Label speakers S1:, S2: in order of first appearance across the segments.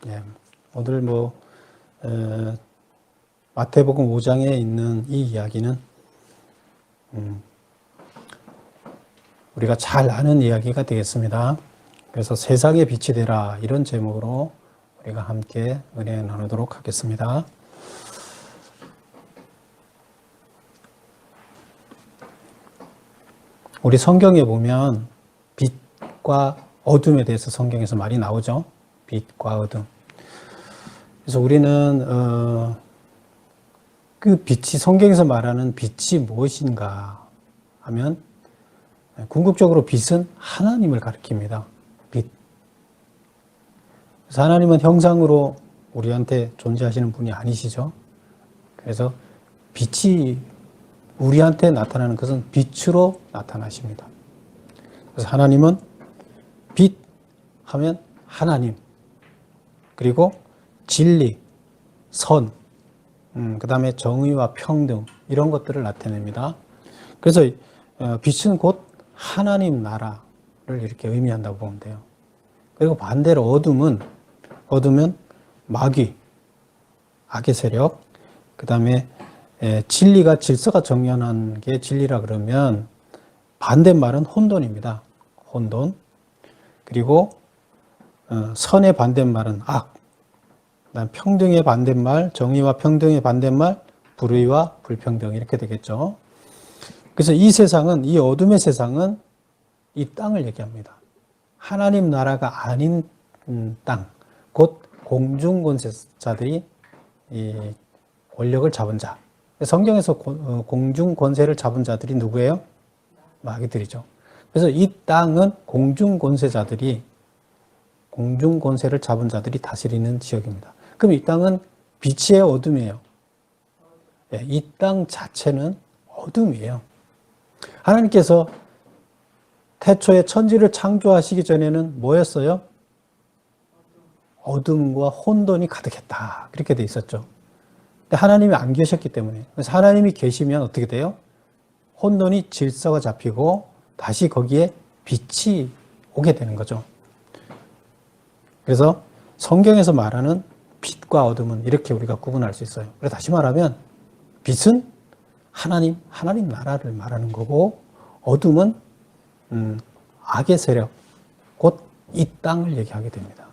S1: 예, 오늘 마태복음 5장에 있는 이 이야기는 우리가 잘 아는 이야기가 되겠습니다. 그래서 세상의 빛이 되라, 이런 제목으로 우리가 함께 은혜 나누도록 하겠습니다. 우리 성경에 보면 빛과 어둠에 대해서 성경에서 말이 나오죠. 빛과 어둠. 그래서 우리는 그 빛이, 성경에서 말하는 빛이 무엇인가 하면 궁극적으로 빛은 하나님을 가리킵니다. 빛. 그래서 하나님은 형상으로 우리한테 존재하시는 분이 아니시죠. 그래서 빛이 우리한테 나타나는 것은 빛으로 나타나십니다. 그래서 하나님은 빛 하면 하나님, 그리고 진리, 선, 그 다음에 정의와 평등, 이런 것들을 나타냅니다. 그래서 빛은 곧 하나님 나라를 이렇게 의미한다고 보면 돼요. 그리고 반대로 어둠은 마귀, 악의 세력, 그 다음에 진리가, 질서가 정연한 게 진리라 그러면 반대말은 혼돈입니다. 혼돈. 그리고 선의 반대말은 악. 그다음 평등의 반대말, 정의와 평등의 반대말, 불의와 불평등, 이렇게 되겠죠. 그래서 이 세상은, 이 어둠의 세상은 이 땅을 얘기합니다. 하나님 나라가 아닌 땅, 곧 공중권세자들이 이 권력을 잡은 자. 성경에서 공중권세를 잡은 자들이 누구예요? 마귀들이죠. 그래서 이 땅은 공중권세자들이, 공중권세를 잡은 자들이 다스리는 지역입니다. 그럼 이 땅은 빛이에요, 어둠이에요? 이 땅 자체는 어둠이에요. 하나님께서 태초에 천지를 창조하시기 전에는 뭐였어요? 어둠과 혼돈이 가득했다, 그렇게 돼 있었죠. 근데 하나님이 안 계셨기 때문에. 그래서 하나님이 계시면 어떻게 돼요? 혼돈이, 질서가 잡히고 다시 거기에 빛이 오게 되는 거죠. 그래서 성경에서 말하는 빛과 어둠은 이렇게 우리가 구분할 수 있어요. 그래서 다시 말하면 빛은 하나님 나라를 말하는 거고, 어둠은 악의 세력, 곧 이 땅을 얘기하게 됩니다.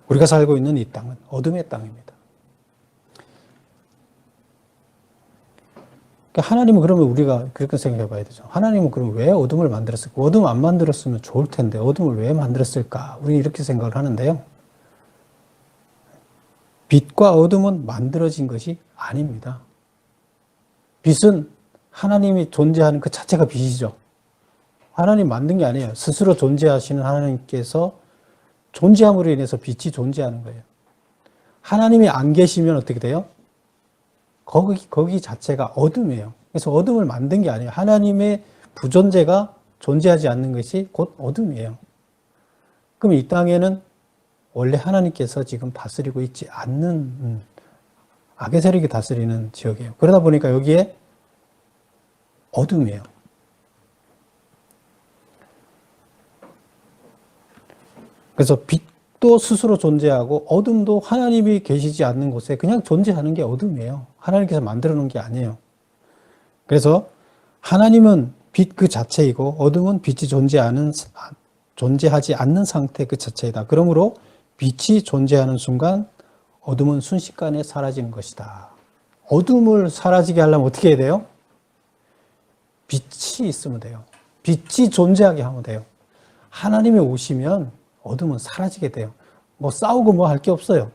S1: 우리가 살고 있는 이 땅은 어둠의 땅입니다. 하나님은 그러면 우리가 그렇게 생각해 봐야 되죠. 하나님은 그럼 왜 어둠을 만들었을까? 어둠 안 만들었으면 좋을 텐데 어둠을 왜 만들었을까? 우리 이렇게 생각을 하는데요. 빛과 어둠은 만들어진 것이 아닙니다. 빛은 하나님이 존재하는 그 자체가 빛이죠. 하나님 만든 게 아니에요. 스스로 존재하시는 하나님께서 존재함으로 인해서 빛이 존재하는 거예요. 하나님이 안 계시면 어떻게 돼요? 거기 자체가 어둠이에요. 그래서 어둠을 만든 게 아니에요. 하나님의 부존재가 존재하지 않는 것이 곧 어둠이에요. 그럼 이 땅에는 원래 하나님께서 지금 다스리고 있지 않는 악의 세력이 다스리는 지역이에요. 그러다 보니까 여기에 어둠이에요. 그래서 빛도 스스로 존재하고 어둠도 하나님이 계시지 않는 곳에 그냥 존재하는 게 어둠이에요. 하나님께서 만들어 놓은 게 아니에요. 그래서 하나님은 빛 그 자체이고 어둠은 빛이 존재하지 않는 상태 그 자체이다. 그러므로 빛이 존재하는 순간 어둠은 순식간에 사라지는 것이다. 어둠을 사라지게 하려면 어떻게 해야 돼요? 빛이 있으면 돼요. 빛이 존재하게 하면 돼요. 하나님이 오시면 어둠은 사라지게 돼요. 싸우고 할 게 없어요.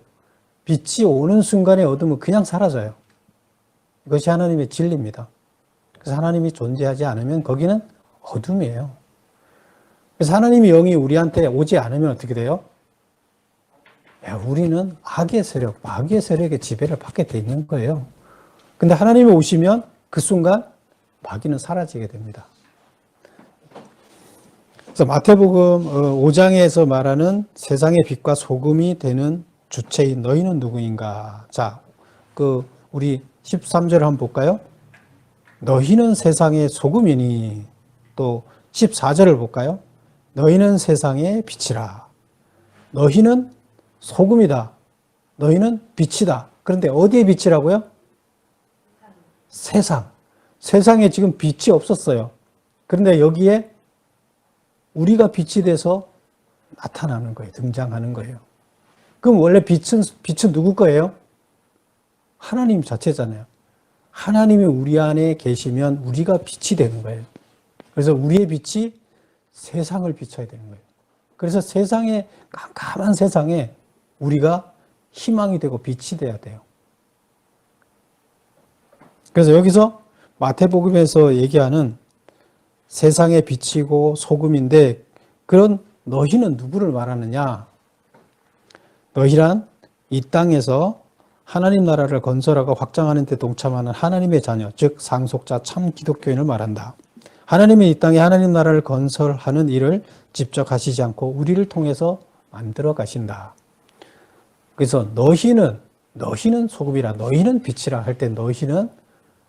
S1: 빛이 오는 순간에 어둠은 그냥 사라져요. 이것이 하나님의 진리입니다. 그래서 하나님이 존재하지 않으면 거기는 어둠이에요. 그래서 하나님의 영이 우리한테 오지 않으면 어떻게 돼요? 우리는 악의 세력, 마귀의 세력의 지배를 받게 돼 있는 거예요. 근데 하나님이 오시면 그 순간 마귀는 사라지게 됩니다. 그래서 마태복음 5장에서 말하는 세상의 빛과 소금이 되는 주체인 너희는 누구인가? 자, 우리 13절 한번 볼까요? 너희는 세상의 소금이니. 또 14절을 볼까요? 너희는 세상의 빛이라. 너희는 소금이다. 너희는 빛이다. 그런데 어디에 빛이라고요? 세상. 세상에 지금 빛이 없었어요. 그런데 여기에 우리가 빛이 돼서 나타나는 거예요. 등장하는 거예요. 그럼 원래 빛은 누구 거예요? 하나님 자체잖아요. 하나님이 우리 안에 계시면 우리가 빛이 되는 거예요. 그래서 우리의 빛이 세상을 비춰야 되는 거예요. 그래서 세상에, 깜깜한 세상에 우리가 희망이 되고 빛이 돼야 돼요. 그래서 여기서 마태복음에서 얘기하는 세상의 빛이고 소금인데, 그런 너희는 누구를 말하느냐? 너희란 이 땅에서 하나님 나라를 건설하고 확장하는 데 동참하는 하나님의 자녀, 즉 상속자 참 기독교인을 말한다. 하나님이 이 땅에 하나님 나라를 건설하는 일을 직접 하시지 않고 우리를 통해서 만들어 가신다. 그래서 너희는 소금이라, 너희는 빛이라 할 때 너희는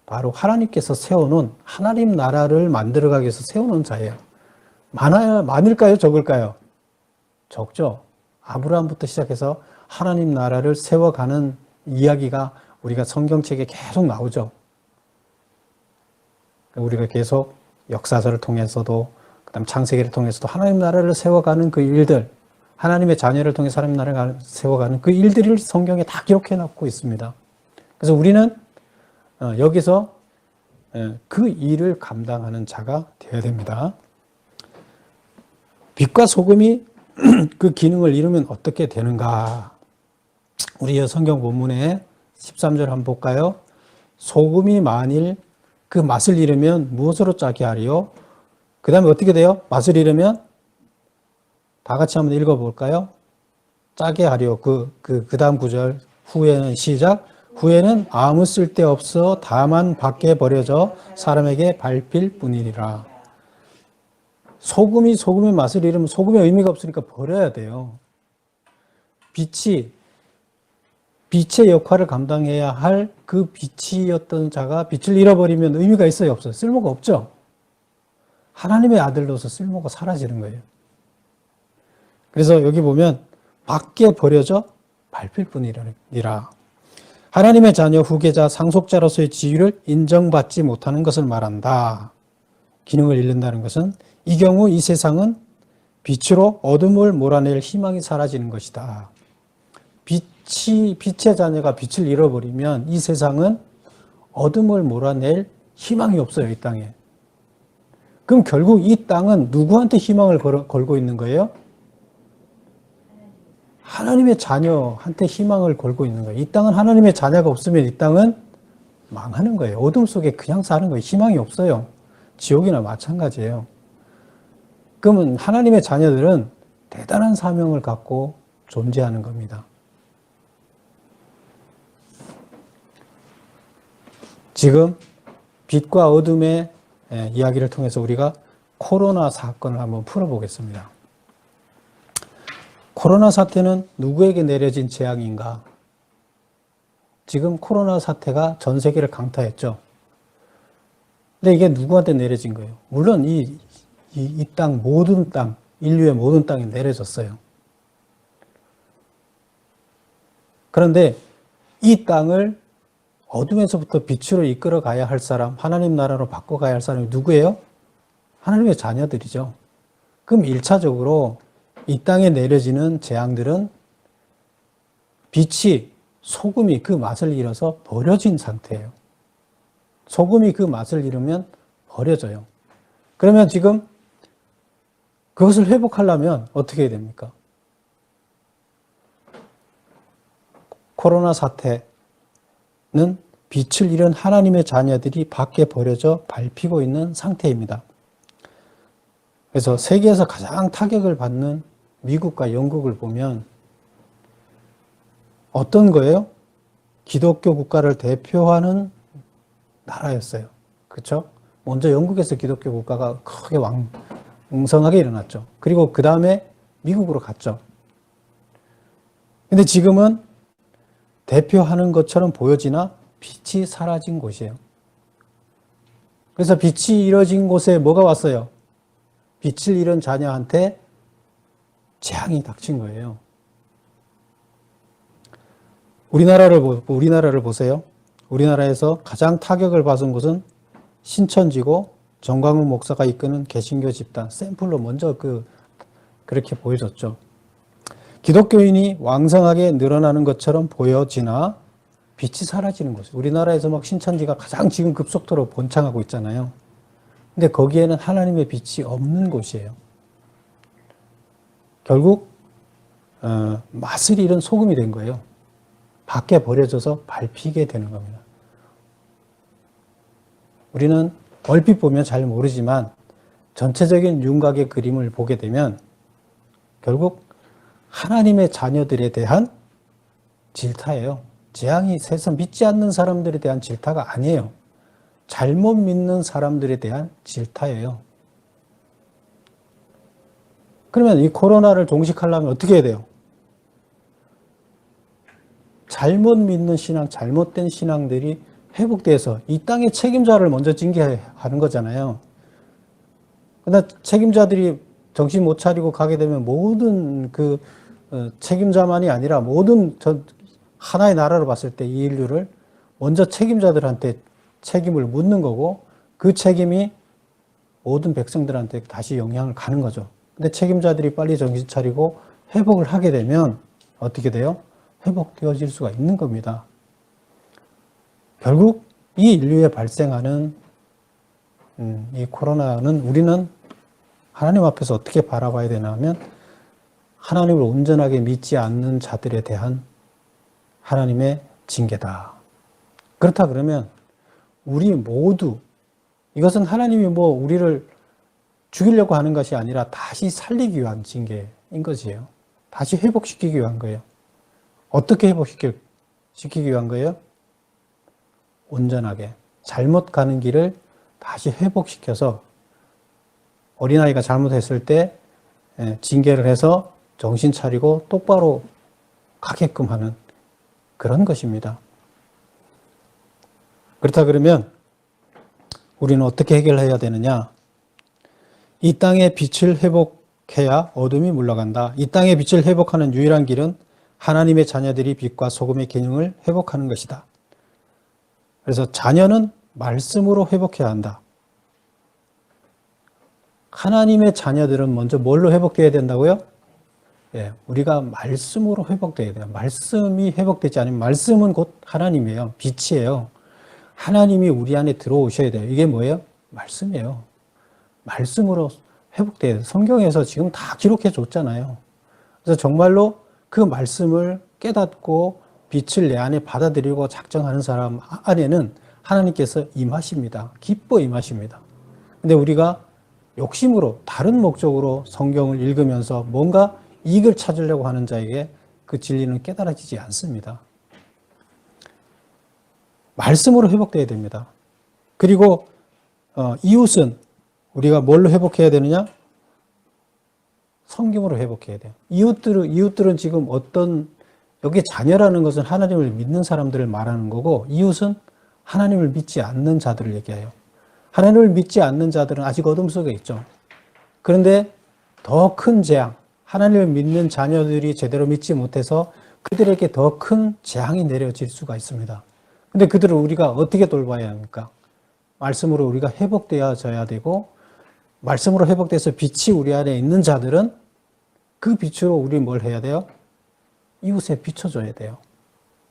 S1: 바로 하나님께서 세워놓은 하나님 나라를 만들어가기 위해서 세워놓은 자예요. 많을까요? 적을까요? 적죠. 아브라함부터 시작해서 하나님 나라를 세워가는 이야기가 우리가 성경책에 계속 나오죠. 우리가 계속 역사서를 통해서도, 그다음 창세기를 통해서도 하나님 나라를 세워가는 그 일들, 하나님의 자녀를 통해 하나님 나라를 세워가는 그 일들을 성경에 다 기록해 놓고 있습니다. 그래서 우리는 여기서 그 일을 감당하는 자가 되어야 됩니다. 빛과 소금이 그 기능을 이루면 어떻게 되는가? 우리 성경 본문에 13절 한번 볼까요? 소금이 만일 그 맛을 잃으면 무엇으로 짜게 하리요? 그 다음에 어떻게 돼요? 맛을 잃으면 다 같이 한번 읽어볼까요? 짜게 하리요. 그 다음 구절 후에는 시작. 후에는 아무 쓸데없어 다만 밖에 버려져 사람에게 밟힐 뿐이니라. 소금의 맛을 잃으면 소금의 의미가 없으니까 버려야 돼요. 빛의 역할을 감당해야 할 그 빛이었던 자가 빛을 잃어버리면 의미가 있어요? 없어요? 쓸모가 없죠? 하나님의 아들로서 쓸모가 사라지는 거예요. 그래서 여기 보면 밖에 버려져 밟힐 뿐이니라. 하나님의 자녀, 후계자, 상속자로서의 지위를 인정받지 못하는 것을 말한다. 기능을 잃는다는 것은 이 경우 이 세상은 빛으로 어둠을 몰아낼 희망이 사라지는 것이다. 빛의 자녀가 빛을 잃어버리면 이 세상은 어둠을 몰아낼 희망이 없어요, 이 땅에. 그럼 결국 이 땅은 누구한테 희망을 걸고 있는 거예요? 하나님의 자녀한테 희망을 걸고 있는 거예요. 이 땅은 하나님의 자녀가 없으면 이 땅은 망하는 거예요. 어둠 속에 그냥 사는 거예요. 희망이 없어요. 지옥이나 마찬가지예요. 그러면 하나님의 자녀들은 대단한 사명을 갖고 존재하는 겁니다. 지금 빛과 어둠의 이야기를 통해서 우리가 코로나 사건을 한번 풀어보겠습니다. 코로나 사태는 누구에게 내려진 재앙인가? 지금 코로나 사태가 전 세계를 강타했죠. 근데 이게 누구한테 내려진 거예요? 물론 이 땅, 모든 땅, 인류의 모든 땅에 내려졌어요. 그런데 이 땅을 어둠에서부터 빛으로 이끌어 가야 할 사람, 하나님 나라로 바꿔가야 할 사람이 누구예요? 하나님의 자녀들이죠. 그럼 1차적으로 이 땅에 내려지는 재앙들은 빛이, 소금이 그 맛을 잃어서 버려진 상태예요. 소금이 그 맛을 잃으면 버려져요. 그러면 지금 그것을 회복하려면 어떻게 해야 됩니까? 코로나 사태는 빛을 잃은 하나님의 자녀들이 밖에 버려져 밟히고 있는 상태입니다. 그래서 세계에서 가장 타격을 받는 미국과 영국을 보면 어떤 거예요? 기독교 국가를 대표하는 나라였어요. 그렇죠? 먼저 영국에서 기독교 국가가 크게 왕성하게 일어났죠. 그리고 그 다음에 미국으로 갔죠. 근데 지금은 대표하는 것처럼 보여지나 빛이 사라진 곳이에요. 그래서 빛이 잃어진 곳에 뭐가 왔어요? 빛을 잃은 자녀한테 재앙이 닥친 거예요. 우리나라를 보세요. 우리나라에서 가장 타격을 받은 곳은 신천지고 정광훈 목사가 이끄는 개신교 집단 샘플로 먼저 그렇게 보여줬죠. 기독교인이 왕성하게 늘어나는 것처럼 보여지나 빛이 사라지는 곳이에요. 우리나라에서 막 신천지가 가장 지금 급속도로 번창하고 있잖아요. 근데 거기에는 하나님의 빛이 없는 곳이에요. 결국 맛을 잃은 소금이 된 거예요. 밖에 버려져서 밟히게 되는 겁니다. 우리는 얼핏 보면 잘 모르지만 전체적인 윤곽의 그림을 보게 되면 결국 하나님의 자녀들에 대한 질타예요. 재앙이 세상 믿지 않는 사람들에 대한 질타가 아니에요. 잘못 믿는 사람들에 대한 질타예요. 그러면 이 코로나를 종식하려면 어떻게 해야 돼요? 잘못 믿는 신앙, 잘못된 신앙들이 회복돼서 이 땅의 책임자를 먼저 징계하는 거잖아요. 그러나 책임자들이 정신 못 차리고 가게 되면 모든 책임자만이 아니라 모든 하나의 나라로 봤을 때 이 인류를 먼저 책임자들한테 책임을 묻는 거고 그 책임이 모든 백성들한테 다시 영향을 가는 거죠. 근데 책임자들이 빨리 정신 차리고 회복을 하게 되면 어떻게 돼요? 회복되어질 수가 있는 겁니다. 결국 이 인류에 발생하는 이 코로나는 우리는 하나님 앞에서 어떻게 바라봐야 되나 하면 하나님을 온전하게 믿지 않는 자들에 대한 하나님의 징계다. 그렇다 그러면 우리 모두 이것은 하나님이 우리를 죽이려고 하는 것이 아니라 다시 살리기 위한 징계인 것이에요. 다시 회복시키기 위한 거예요. 어떻게 회복시키기 위한 거예요? 온전하게 잘못 가는 길을 다시 회복시켜서 어린아이가 잘못했을 때 징계를 해서 정신 차리고 똑바로 가게끔 하는 그런 것입니다. 그렇다 그러면 우리는 어떻게 해결해야 되느냐? 이 땅의 빛을 회복해야 어둠이 물러간다. 이 땅의 빛을 회복하는 유일한 길은 하나님의 자녀들이 빛과 소금의 기능을 회복하는 것이다. 그래서 자녀는 말씀으로 회복해야 한다. 하나님의 자녀들은 먼저 뭘로 회복되어야 된다고요? 우리가 말씀으로 회복되어야 돼요. 말씀이 회복되지 않으면 말씀은 곧 하나님이에요. 빛이에요. 하나님이 우리 안에 들어오셔야 돼요. 이게 뭐예요? 말씀이에요. 말씀으로 회복돼야 돼요. 성경에서 지금 다 기록해 줬잖아요. 그래서 정말로 그 말씀을 깨닫고 빛을 내 안에 받아들이고 작정하는 사람 안에는 하나님께서 임하십니다. 기뻐 임하십니다. 근데 우리가 욕심으로 다른 목적으로 성경을 읽으면서 뭔가 이익을 찾으려고 하는 자에게 그 진리는 깨달아지지 않습니다. 말씀으로 회복돼야 됩니다. 그리고 이웃은 우리가 뭘로 회복해야 되느냐? 성경으로 회복해야 돼요. 이웃들은 지금 여기 자녀라는 것은 하나님을 믿는 사람들을 말하는 거고 이웃은 하나님을 믿지 않는 자들을 얘기해요. 하나님을 믿지 않는 자들은 아직 어둠 속에 있죠. 그런데 더 큰 재앙, 하나님을 믿는 자녀들이 제대로 믿지 못해서 그들에게 더 큰 재앙이 내려질 수가 있습니다. 근데 그들을 우리가 어떻게 돌봐야 합니까? 말씀으로 우리가 회복되어져야 되고 말씀으로 회복돼서 빛이 우리 안에 있는 자들은 그 빛으로 우리 뭘 해야 돼요? 이웃에 비춰줘야 돼요.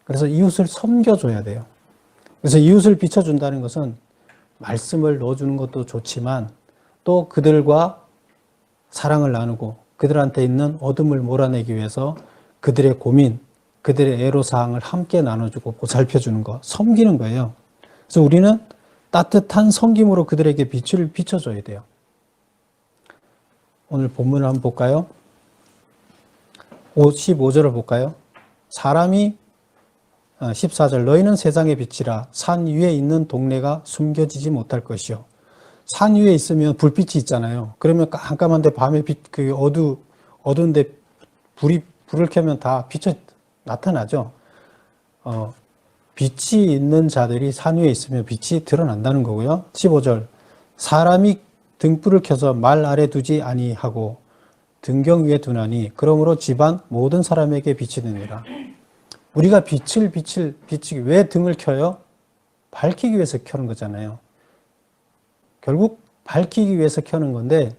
S1: 그래서 이웃을 섬겨줘야 돼요. 그래서 이웃을 비춰준다는 것은 말씀을 넣어주는 것도 좋지만 또 그들과 사랑을 나누고 그들한테 있는 어둠을 몰아내기 위해서 그들의 고민, 그들의 애로사항을 함께 나눠주고 보살펴주는 것, 섬기는 거예요. 그래서 우리는 따뜻한 섬김으로 그들에게 빛을 비춰줘야 돼요. 오늘 본문을 한번 볼까요? 15절을 볼까요? 사람이 14절 너희는 세상의 빛이라 산 위에 있는 동네가 숨겨지지 못할 것이요. 산 위에 있으면 불빛이 있잖아요. 그러면 깜깜한데 밤에 어두운데 불을 켜면 다 빛이 나타나죠. 빛이 있는 자들이 산 위에 있으면 빛이 드러난다는 거고요. 15절 사람이 등불을 켜서 말 아래 두지 아니하고 등경 위에 두나니 그러므로 집안 모든 사람에게 빛이 되니라. 우리가 빛을 비치기 왜 등을 켜요? 밝히기 위해서 켜는 거잖아요. 결국 밝히기 위해서 켜는 건데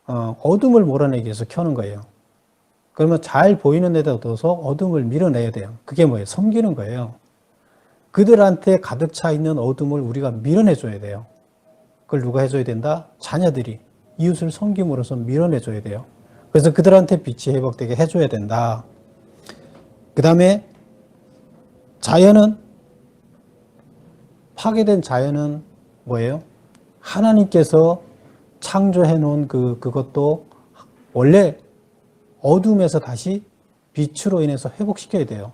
S1: 어둠을 몰아내기 위해서 켜는 거예요. 그러면 잘 보이는 데다 둬서 어둠을 밀어내야 돼요. 그게 뭐예요? 섬기는 거예요. 그들한테 가득 차 있는 어둠을 우리가 밀어내줘야 돼요. 그걸 누가 해줘야 된다? 자녀들이 이웃을 섬김으로써 밀어내줘야 돼요. 그래서 그들한테 빛이 회복되게 해줘야 된다. 그 다음에 자연은, 파괴된 자연은 뭐예요? 하나님께서 창조해 놓은 그것도 원래 어둠에서 다시 빛으로 인해서 회복시켜야 돼요.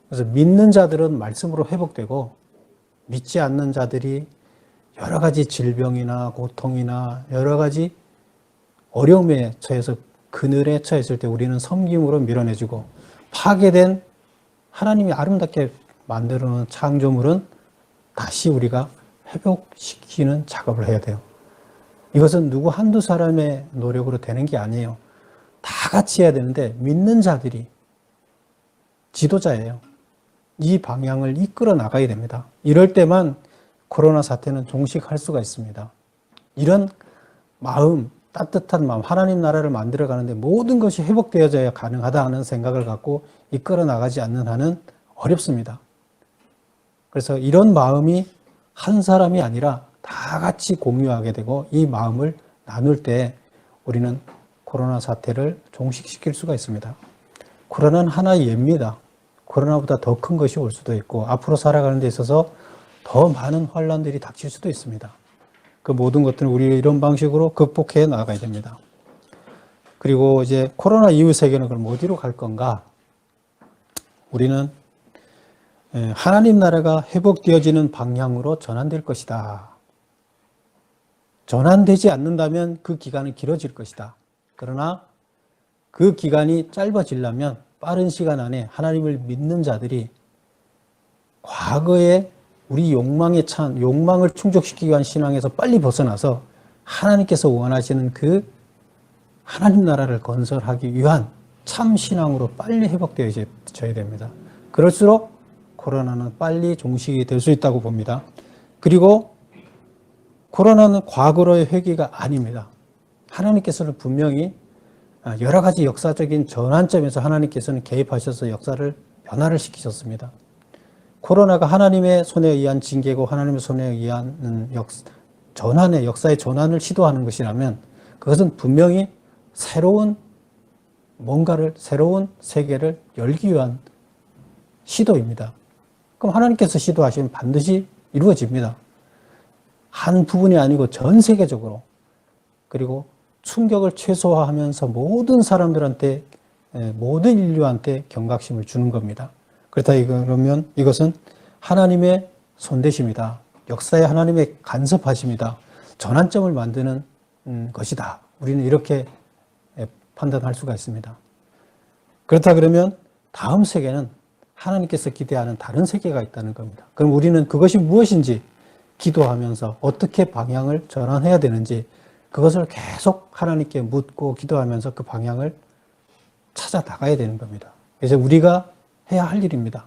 S1: 그래서 믿는 자들은 말씀으로 회복되고 믿지 않는 자들이 여러 가지 질병이나 고통이나 여러 가지 어려움에 처해서 그늘에 처했을 때 우리는 섬김으로 밀어내주고, 파괴된 하나님이 아름답게 만들어 놓은 창조물은 다시 우리가 회복시키는 작업을 해야 돼요. 이것은 누구 한두 사람의 노력으로 되는 게 아니에요. 다 같이 해야 되는데 믿는 자들이 지도자예요. 이 방향을 이끌어 나가야 됩니다. 이럴 때만 코로나 사태는 종식할 수가 있습니다. 이런 마음, 따뜻한 마음, 하나님 나라를 만들어 가는데 모든 것이 회복되어져야 가능하다 하는 생각을 갖고 이끌어 나가지 않는 한은 어렵습니다. 그래서 이런 마음이 한 사람이 아니라 다 같이 공유하게 되고 이 마음을 나눌 때 우리는 코로나 사태를 종식시킬 수가 있습니다. 코로나는 하나의 예입니다. 코로나보다 더 큰 것이 올 수도 있고 앞으로 살아가는 데 있어서 더 많은 환란들이 닥칠 수도 있습니다. 그 모든 것들을 우리 이런 방식으로 극복해 나가야 됩니다. 그리고 이제 코로나 이후 세계는 그럼 어디로 갈 건가? 우리는 하나님 나라가 회복되어지는 방향으로 전환될 것이다. 전환되지 않는다면 그 기간은 길어질 것이다. 그러나 그 기간이 짧아지려면 빠른 시간 안에 하나님을 믿는 자들이 과거에 우리 욕망을 충족시키기 위한 신앙에서 빨리 벗어나서 하나님께서 원하시는 그 하나님 나라를 건설하기 위한 참 신앙으로 빨리 회복되어져야 됩니다. 그럴수록 코로나는 빨리 종식이 될 수 있다고 봅니다. 그리고 코로나는 과거로의 회귀가 아닙니다. 하나님께서는 분명히 여러 가지 역사적인 전환점에서 하나님께서는 개입하셔서 역사를 변화를 시키셨습니다. 코로나가 하나님의 손에 의한 징계고 하나님의 손에 의한 전환의 역사의 전환을 시도하는 것이라면 그것은 분명히 새로운 세계를 열기 위한 시도입니다. 그럼 하나님께서 시도하시면 반드시 이루어집니다. 한 부분이 아니고 전 세계적으로, 그리고 충격을 최소화하면서 모든 사람들한테, 모든 인류한테 경각심을 주는 겁니다. 그렇다 그러면 이것은 하나님의 손대심이다. 역사에 하나님의 간섭하심이다. 전환점을 만드는 것이다. 우리는 이렇게 판단할 수가 있습니다. 그렇다 그러면 다음 세계는 하나님께서 기대하는 다른 세계가 있다는 겁니다. 그럼 우리는 그것이 무엇인지 기도하면서 어떻게 방향을 전환해야 되는지 그것을 계속 하나님께 묻고 기도하면서 그 방향을 찾아 나가야 되는 겁니다. 그래서 우리가 해야 할 일입니다.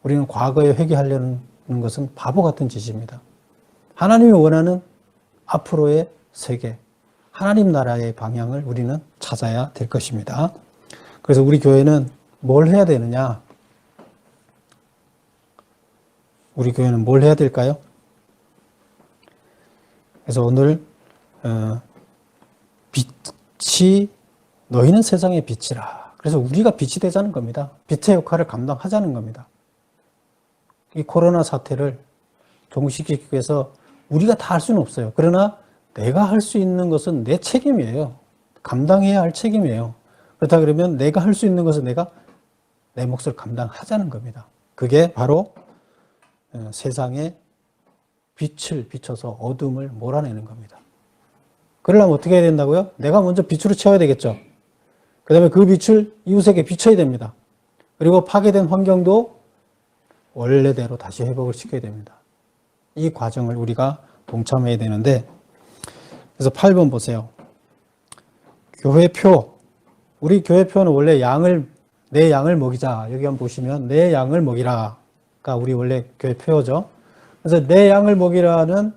S1: 우리는 과거에 회개하려는 것은 바보 같은 짓입니다. 하나님이 원하는 앞으로의 세계, 하나님 나라의 방향을 우리는 찾아야 될 것입니다. 그래서 우리 교회는 뭘 해야 되느냐? 우리 교회는 뭘 해야 될까요? 그래서 오늘 빛이 너희는 세상의 빛이라. 그래서 우리가 빛이 되자는 겁니다. 빛의 역할을 감당하자는 겁니다. 이 코로나 사태를 종식시키기 위해서 우리가 다 할 수는 없어요. 그러나 내가 할 수 있는 것은 내 책임이에요. 감당해야 할 책임이에요. 그렇다 그러면 내가 할 수 있는 것은 내가 내 몫을 감당하자는 겁니다. 그게 바로 세상에 빛을 비춰서 어둠을 몰아내는 겁니다. 그러려면 어떻게 해야 된다고요? 내가 먼저 빛으로 채워야 되겠죠. 그 다음에 그 빛을 이웃에게 비춰야 됩니다. 그리고 파괴된 환경도 원래대로 다시 회복을 시켜야 됩니다. 이 과정을 우리가 동참해야 되는데, 그래서 8번 보세요. 교회표. 우리 교회표는 원래 양을 내 양을 먹이자. 여기 한번 보시면 내 양을 먹이라가 우리 원래 교회 표어죠. 그래서 내 양을 먹이라는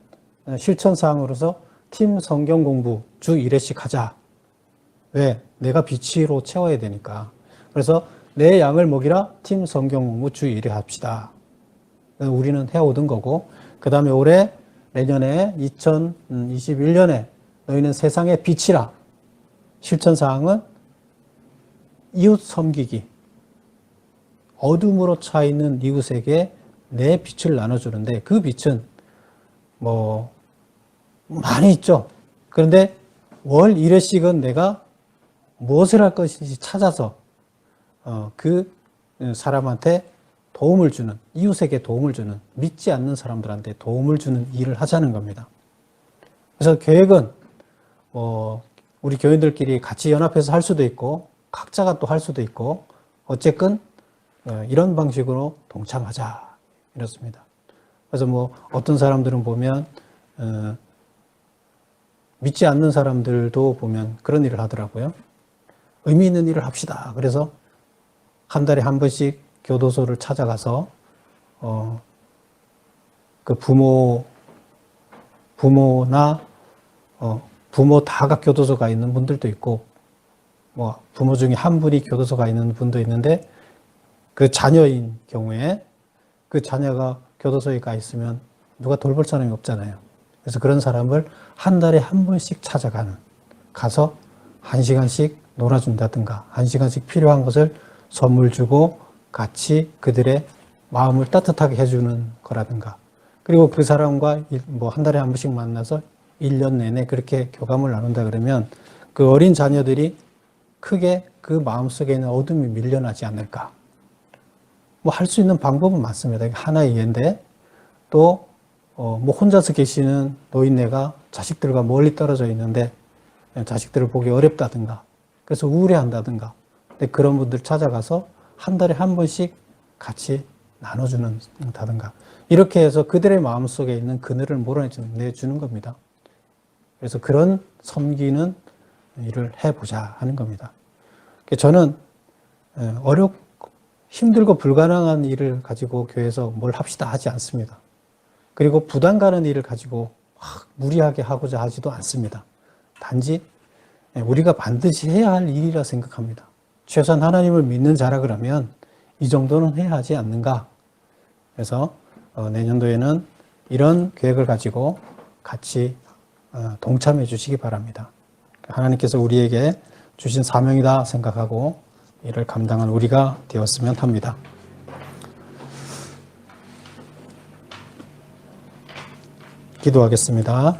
S1: 실천사항으로서 팀 성경 공부 주 1회씩 하자. 왜? 내가 빛으로 채워야 되니까. 그래서 내 양을 먹이라 팀 성경 공부 주 1회 합시다. 우리는 해오던 거고, 그 다음에 올해 내년에 2021년에 너희는 세상의 빛이라. 실천사항은 이웃 섬기기. 어둠으로 차 있는 이웃에게 내 빛을 나눠주는데 그 빛은 뭐 많이 있죠. 그런데 월 1회씩은 내가 무엇을 할 것인지 찾아서 그 사람한테 도움을 주는, 이웃에게 도움을 주는, 믿지 않는 사람들한테 도움을 주는 일을 하자는 겁니다. 그래서 계획은 우리 교인들끼리 같이 연합해서 할 수도 있고 각자가 또 할 수도 있고 어쨌든 이런 방식으로 동참하자 이렇습니다. 그래서 뭐 어떤 사람들은 보면 믿지 않는 사람들도 보면 그런 일을 하더라고요. 의미 있는 일을 합시다. 그래서 한 달에 한 번씩 교도소를 찾아가서 그 부모나 부모 다가 교도소가 있는 분들도 있고 뭐 부모 중에 한 분이 교도소가 있는 분도 있는데 그 자녀인 경우에 그 자녀가 교도소에 가 있으면 누가 돌볼 사람이 없잖아요. 그래서 그런 사람을 한 달에 한 번씩 가서 1시간씩 놀아준다든가 1시간씩 필요한 것을 선물 주고 같이 그들의 마음을 따뜻하게 해주는 거라든가 그리고 그 사람과 뭐 한 달에 한 번씩 만나서 1년 내내 그렇게 교감을 나눈다 그러면 그 어린 자녀들이 크게 그 마음속에 있는 어둠이 밀려나지 않을까. 뭐 할 수 있는 방법은 많습니다. 하나의 예인데 또 뭐 혼자서 계시는 노인네가 자식들과 멀리 떨어져 있는데 자식들을 보기 어렵다든가 그래서 우울해한다든가 그런 분들 찾아가서 한 달에 한 번씩 같이 나눠주는다든가 이렇게 해서 그들의 마음속에 있는 그늘을 몰아내주는 겁니다. 그래서 그런 섬기는 일을 해보자 하는 겁니다. 저는 힘들고 불가능한 일을 가지고 교회에서 뭘 합시다 하지 않습니다. 그리고 부담 가는 일을 가지고 막 무리하게 하고자 하지도 않습니다. 단지 우리가 반드시 해야 할 일이라 생각합니다. 최소한 하나님을 믿는 자라 그러면 이 정도는 해야 하지 않는가. 그래서 내년도에는 이런 계획을 가지고 같이 동참해 주시기 바랍니다. 하나님께서 우리에게 주신 사명이다 생각하고 이를 감당한 우리가 되었으면 합니다. 기도하겠습니다.